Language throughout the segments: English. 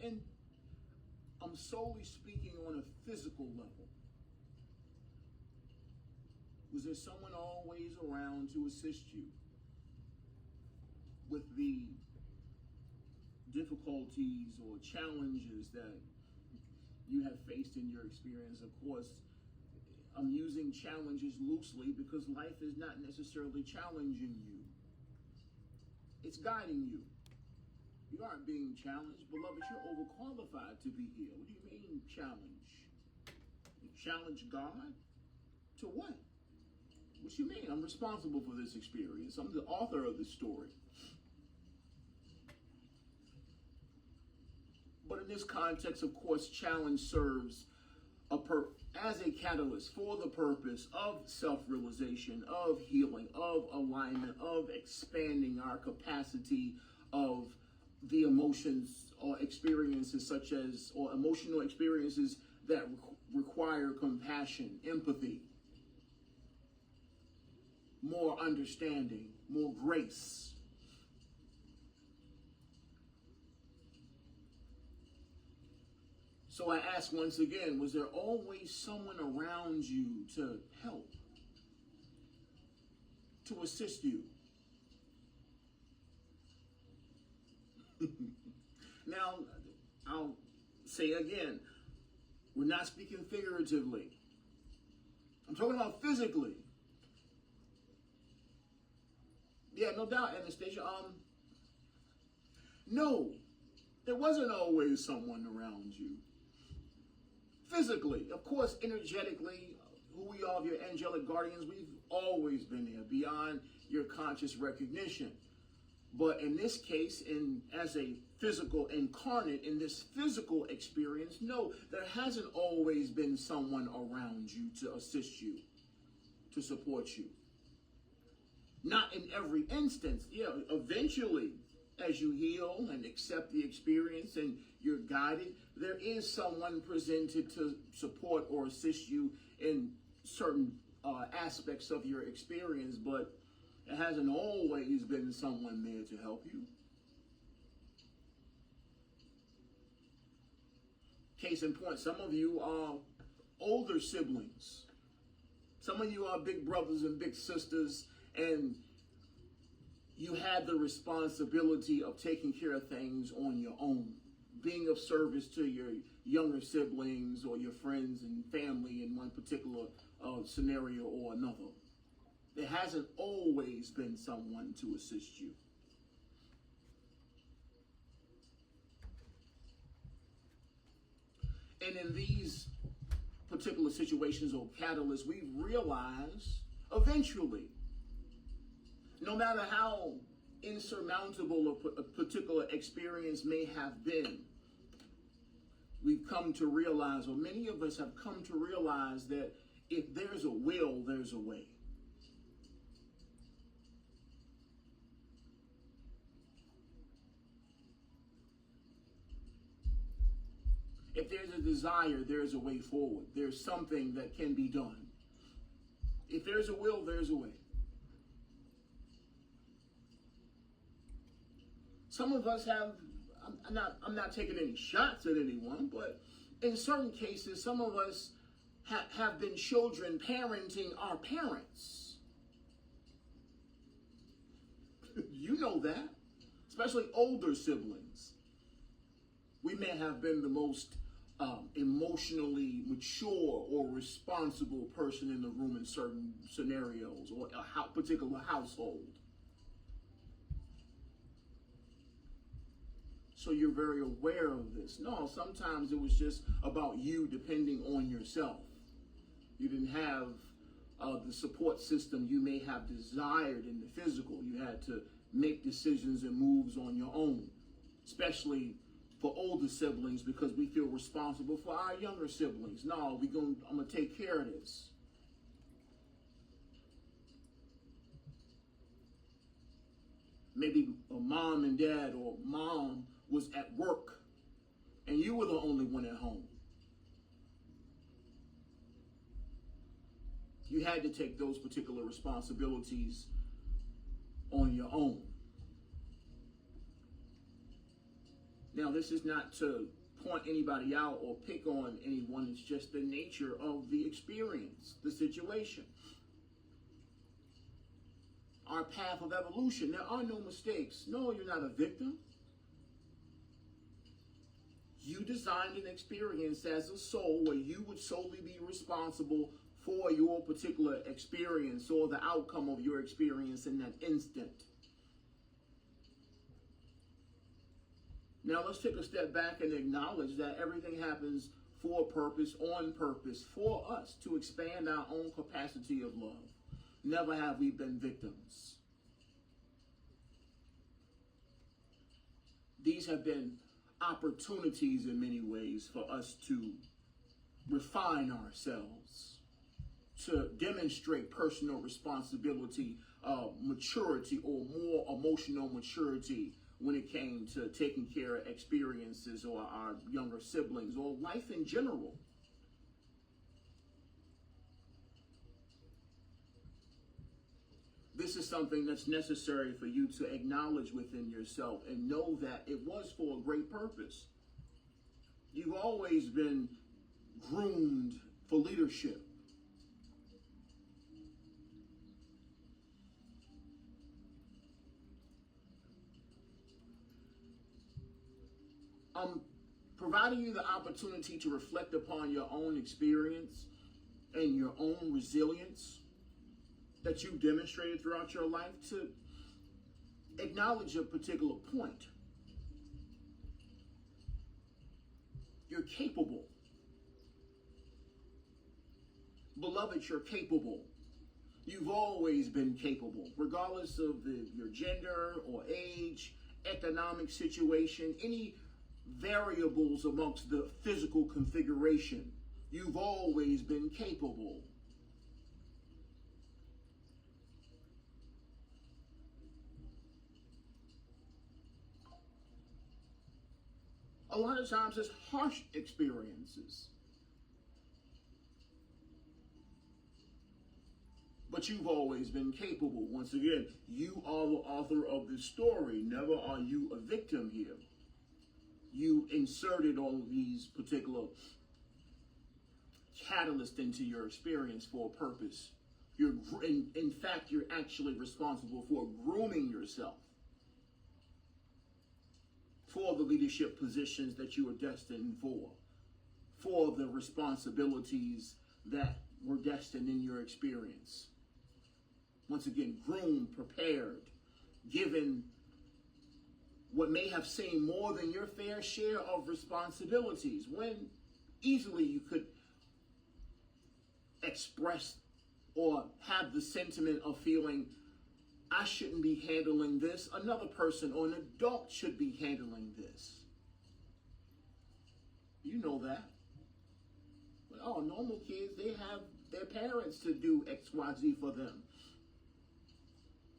And I'm solely speaking on a physical level. Was there someone always around to assist you with the difficulties or challenges that you have faced in your experience? Of course, I'm using challenges loosely because life is not necessarily challenging you. It's guiding you. You aren't being challenged. Beloved, you're overqualified to be here. What do you mean challenge? You challenge God? To what? What you mean? I'm responsible for this experience. I'm the author of this story. But in this context, of course, challenge serves as a catalyst for the purpose of self-realization, of healing, of alignment, of expanding our capacity of the emotions or experiences or emotional experiences that require compassion, empathy, more understanding, more grace. So I ask once again, was there always someone around you to help, to assist you? Now, I'll say again, we're not speaking figuratively. I'm talking about physically. Yeah, no doubt, Anastasia. No, there wasn't always someone around you. Physically, of course, energetically, who we are, your angelic guardians, we've always been there beyond your conscious recognition. But in this case, as a physical incarnate, in this physical experience, no, there hasn't always been someone around you to assist you, to support you. Not in every instance. Yeah, eventually, as you heal and accept the experience and you're guided, there is someone presented to support or assist you in certain aspects of your experience, but it hasn't always been someone there to help you. Case in point, some of you are older siblings. Some of you are big brothers and big sisters, and you had the responsibility of taking care of things on your own, being of service to your younger siblings or your friends and family in one particular scenario or another. There hasn't always been someone to assist you. And in these particular situations or catalysts, we realize eventually, no matter how insurmountable a particular experience may have been, we've come to realize, or many of us have come to realize, that if there's a will, there's a way. If there's a desire, there's a way forward. There's something that can be done. If there's a will, there's a way. Some of us have, I'm not taking any shots at anyone, but in certain cases, some of us have been children parenting our parents. You know that, especially older siblings. We may have been the most emotionally mature or responsible person in the room in certain scenarios or a particular household. So you're very aware of this. No, sometimes it was just about you depending on yourself. You didn't have the support system you may have desired in the physical. You had to make decisions and moves on your own, especially for older siblings, because we feel responsible for our younger siblings. No, I'm gonna take care of this. Maybe a mom and dad, or mom was at work and you were the only one at home. You had to take those particular responsibilities on your own. Now, this is not to point anybody out or pick on anyone. It's just the nature of the experience, the situation. Our path of evolution. There are no mistakes. No, you're not a victim. You designed an experience as a soul where you would solely be responsible for your particular experience or the outcome of your experience in that instant. Now let's take a step back and acknowledge that everything happens for a purpose, on purpose, for us to expand our own capacity of love. Never have we been victims. These have been opportunities in many ways for us to refine ourselves, to demonstrate personal responsibility, maturity, or more emotional maturity when it came to taking care of experiences or our younger siblings or life in general. This is something that's necessary for you to acknowledge within yourself and know that it was for a great purpose. You've always been groomed for leadership. I'm providing you the opportunity to reflect upon your own experience and your own resilience that you've demonstrated throughout your life, to acknowledge a particular point. You're capable. Beloved, you're capable. You've always been capable, regardless of your gender or age, economic situation, any variables amongst the physical configuration. You've always been capable. A lot of times it's harsh experiences. But you've always been capable. Once again, you are the author of this story. Never are you a victim here. You inserted all of these particular catalysts into your experience for a purpose. In fact, you're actually responsible for grooming yourself for the leadership positions that you are destined for the responsibilities that were destined in your experience. Once again, groomed, prepared, given what may have seemed more than your fair share of responsibilities, when easily you could express or have the sentiment of feeling, I shouldn't be handling this. Another person or an adult should be handling this. You know that. But, normal kids, they have their parents to do X, Y, Z for them.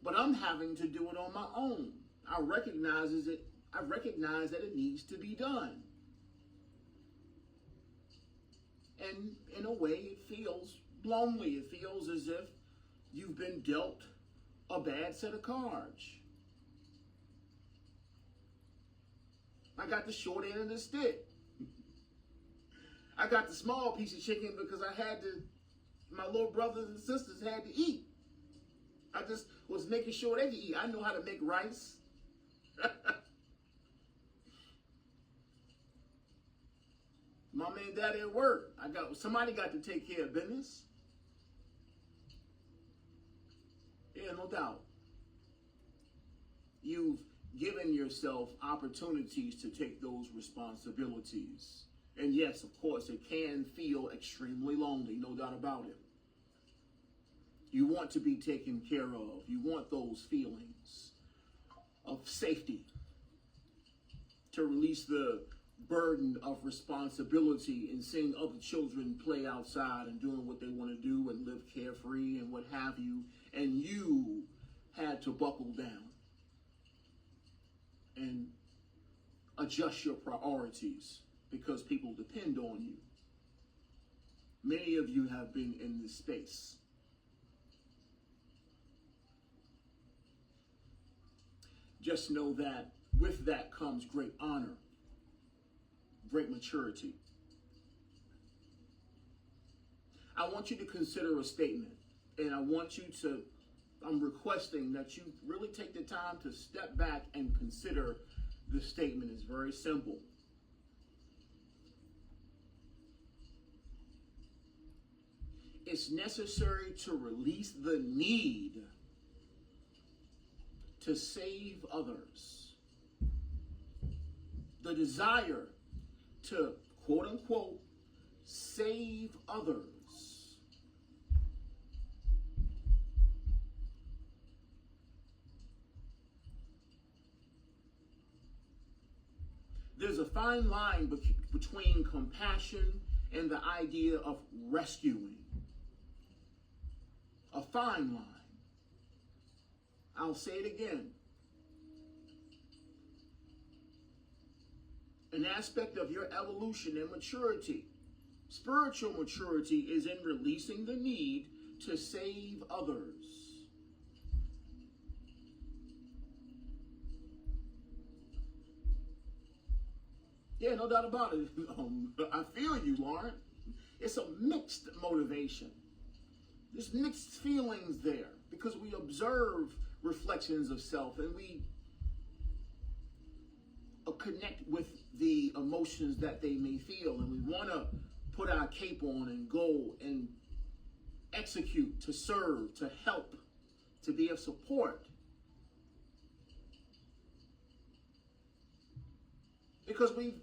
But I'm having to do it on my own. I recognize that it needs to be done. And in a way, it feels lonely. It feels as if you've been dealt a bad set of cards. I got the short end of the stick. I got the small piece of chicken because my little brothers and sisters had to eat. I just was making sure they could eat. I know how to make rice. Mama and daddy at work. Somebody got to take care of business. Yeah, no doubt. You've given yourself opportunities to take those responsibilities. And yes, of course, it can feel extremely lonely, no doubt about it. You want to be taken care of. You want those feelings of safety, to release the burden of responsibility in seeing other children play outside and doing what they want to do and live carefree and what have you. And you had to buckle down and adjust your priorities because people depend on you. Many of you have been in this space. Just know that with that comes great honor. great maturity. I want you to consider a statement, and I'm requesting that you really take the time to step back and consider the statement. It's very simple. It's necessary to release the need to save others. The desire to, quote unquote, save others. There's a fine line between compassion and the idea of rescuing. A fine line. I'll say it again. An aspect of your evolution and maturity, spiritual maturity, is in releasing the need to save others. Yeah, no doubt about it. I feel you, Lauren. It's a mixed motivation. There's mixed feelings there because we observe reflections of self and we connect with the emotions that they may feel, and we want to put our cape on and go and execute, to serve, to help, to be of support. Because we've,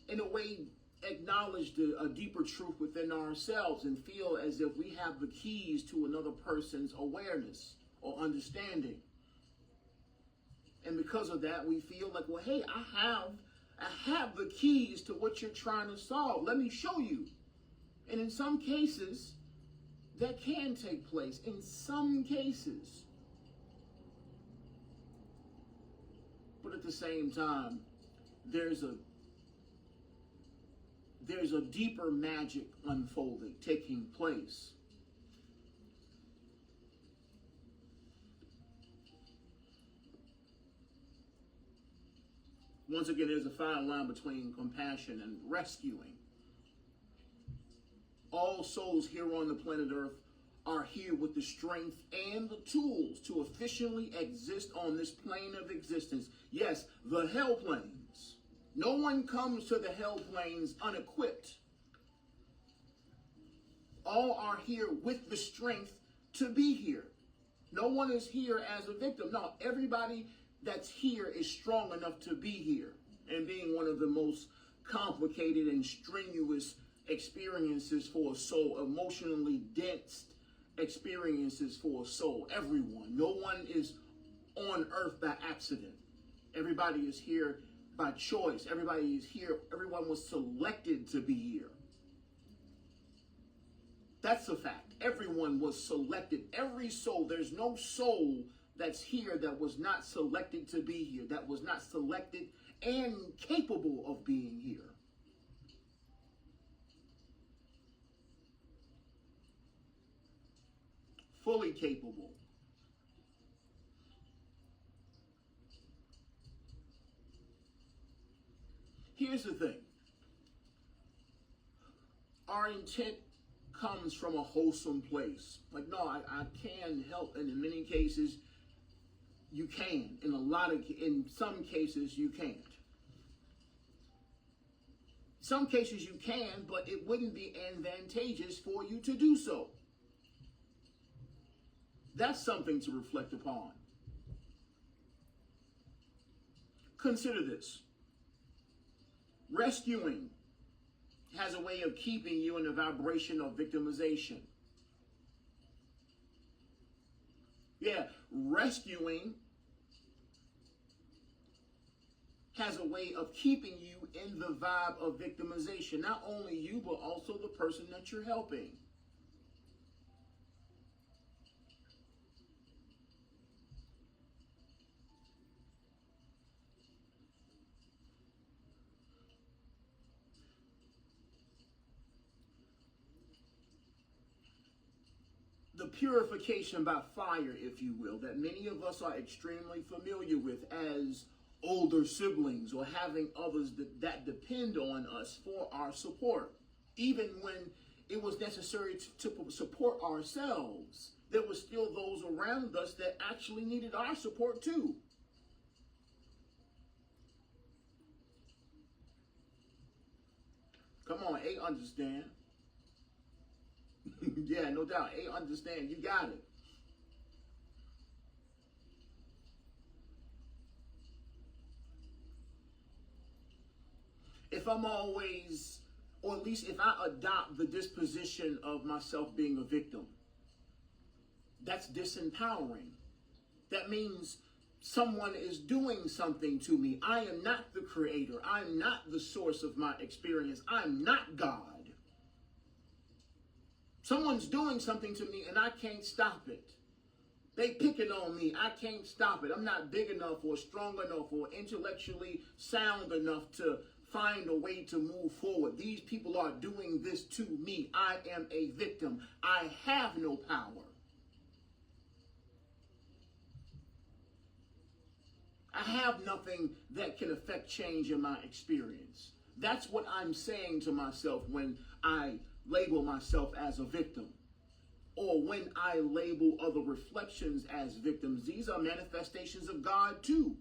in a way, acknowledged a deeper truth within ourselves and feel as if we have the keys to another person's awareness or understanding. And because of that, we feel like, well, hey, I have the keys to what you're trying to solve. Let me show you. And in some cases, that can take place. In some cases. But at the same time, there's a deeper magic unfolding, taking place. Once again, there's a fine line between compassion and rescuing. All souls here on the planet Earth are here with the strength and the tools to efficiently exist on this plane of existence. Yes, the hell planes. No one comes to the hell planes unequipped. All are here with the strength to be here. No one is here as a victim. No, everybody that's here is strong enough to be here. And being one of the most complicated and strenuous experiences for a soul, emotionally dense experiences for a soul. Everyone. No one is on earth by accident. Everybody is here by choice. Everybody is here. Everyone was selected to be here. That's a fact. Everyone was selected. Every soul. There's no soul that's here that was not selected to be here, that was not selected and capable of being here. Fully capable. Here's the thing. Our intent comes from a wholesome place. Like, no, I can help, and in many cases, you can. In some cases, you can't. Some cases you can, but it wouldn't be advantageous for you to do so. That's something to reflect upon. Consider this. Rescuing has a way of keeping you in a vibration of victimization. Yeah, rescuing has a way of keeping you in the vibe of victimization. Not only you, but also the person that you're helping. The purification by fire, if you will, that many of us are extremely familiar with as older siblings or having others that depend on us for our support. Even when it was necessary to support ourselves, there were still those around us that actually needed our support too. Come on, A, understand. Yeah, no doubt. A, understand. You got it. If I'm always, or at least if I adopt the disposition of myself being a victim, that's disempowering. That means someone is doing something to me. I am not the creator. I'm not the source of my experience. I'm not God. Someone's doing something to me and I can't stop it. They picking on me. I can't stop it. I'm not big enough or strong enough or intellectually sound enough to find a way to move forward. These people are doing this to me. I am a victim. I have no power. I have nothing that can affect change in my experience. That's what I'm saying to myself when I label myself as a victim. Or when I label other reflections as victims. These are manifestations of God too.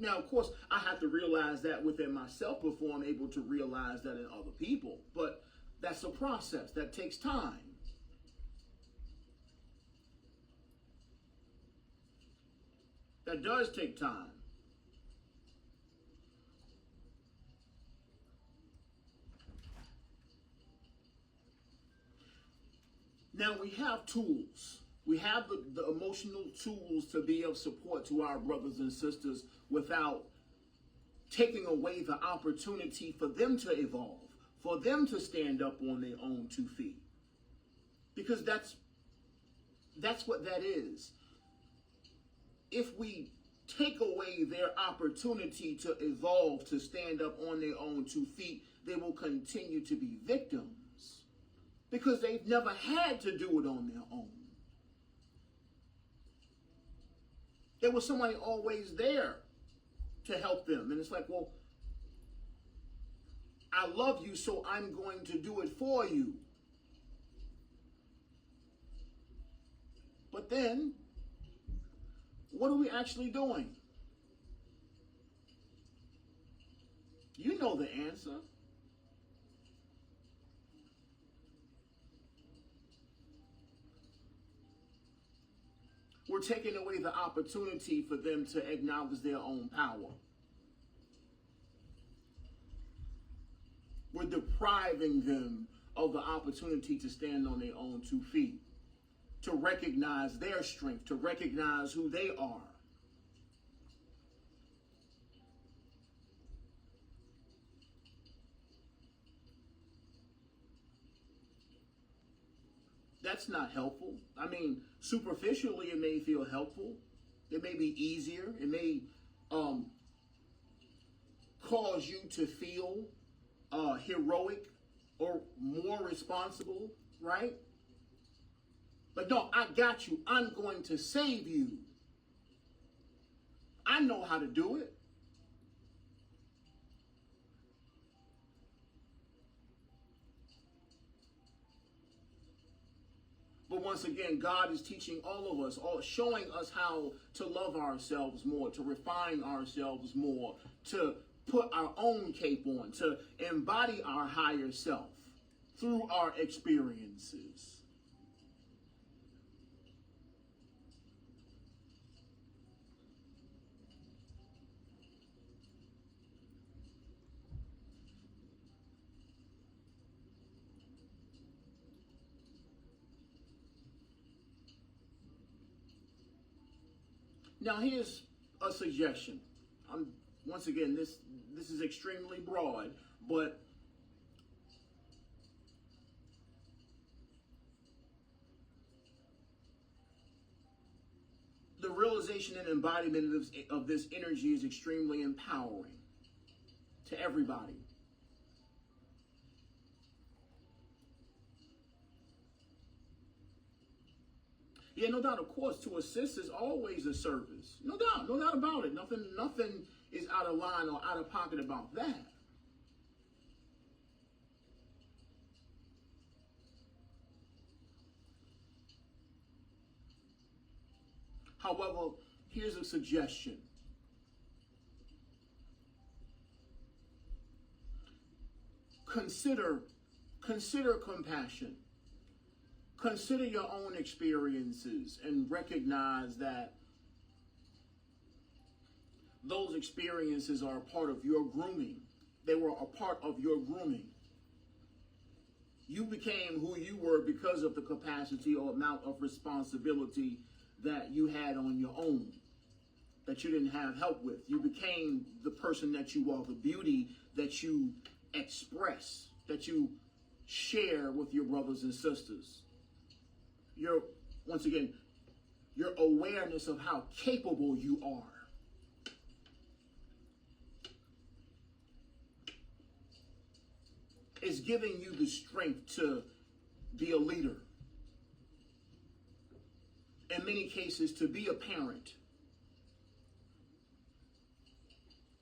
Now, of course, I have to realize that within myself before I'm able to realize that in other people. But that's a process that takes time. That does take time. Now we have tools. We have the emotional tools to be of support to our brothers and sisters without taking away the opportunity for them to evolve, for them to stand up on their own 2 feet. Because that's what that is. If we take away their opportunity to evolve, to stand up on their own 2 feet, they will continue to be victims because they've never had to do it on their own. There was somebody always there to help them. And it's like, well, I love you, so I'm going to do it for you. But then, what are we actually doing? You know the answer. We're taking away the opportunity for them to acknowledge their own power. We're depriving them of the opportunity to stand on their own 2 feet, to recognize their strength, to recognize who they are. That's not helpful. I mean, superficially, it may feel helpful. It may be easier. It may cause you to feel heroic or more responsible, right? But no, I got you. I'm going to save you. I know how to do it. But once again, God is teaching all of us, showing us how to love ourselves more, to refine ourselves more, to put our own cape on, to embody our higher self through our experiences. Now, here's a suggestion. Once again, this is extremely broad, but the realization and embodiment of this energy is extremely empowering to everybody. Yeah, no doubt. Of course, to assist is always a service. No doubt about it. Nothing is out of line or out of pocket about that. However, here's a suggestion. Consider compassion. Consider your own experiences and recognize that those experiences are a part of your grooming. They were a part of your grooming. You became who you were because of the capacity or amount of responsibility that you had on your own, that you didn't have help with. You became the person that you are, the beauty that you express, that you share with your brothers and sisters. Once again, your awareness of how capable you are. Is giving you the strength to be a leader. In many cases, to be a parent.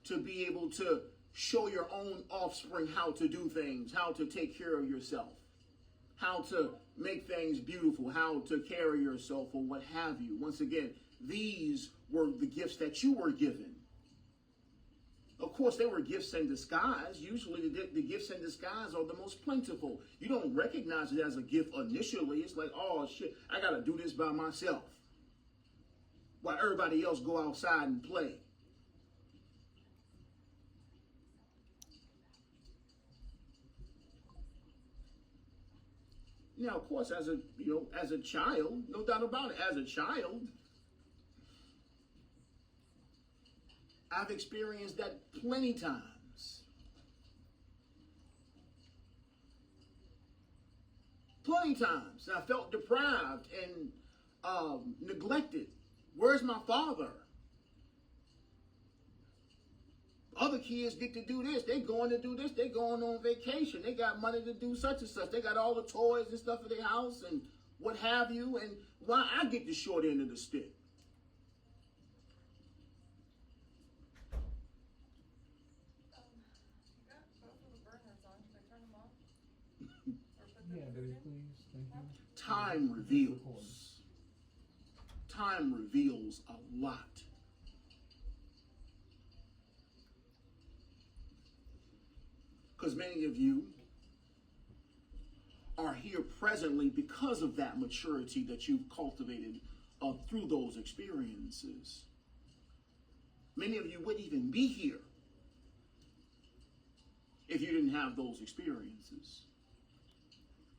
To be able to show your own offspring how to do things, how to take care of yourself, how to make things beautiful, how to carry yourself, or what have you. Once again, these were the gifts that you were given. Of course, they were gifts in disguise. Usually the gifts in disguise are the most plentiful. You don't recognize it as a gift initially. It's like, oh shit, I gotta do this by myself, while everybody else go outside and play. Now, of course, as a child, no doubt about it, as a child, I've experienced that plenty times. Plenty times. I felt deprived and neglected. Where's my father? Other kids get to do this. They going to do this. They going on vacation. They got money to do such and such. They got all the toys and stuff in their house and what have you. And why I get the short end of the stick? Yeah, baby, please. Thank you. Time reveals. Time reveals a lot. Because many of you are here presently because of that maturity that you've cultivated through those experiences. Many of you wouldn't even be here if you didn't have those experiences.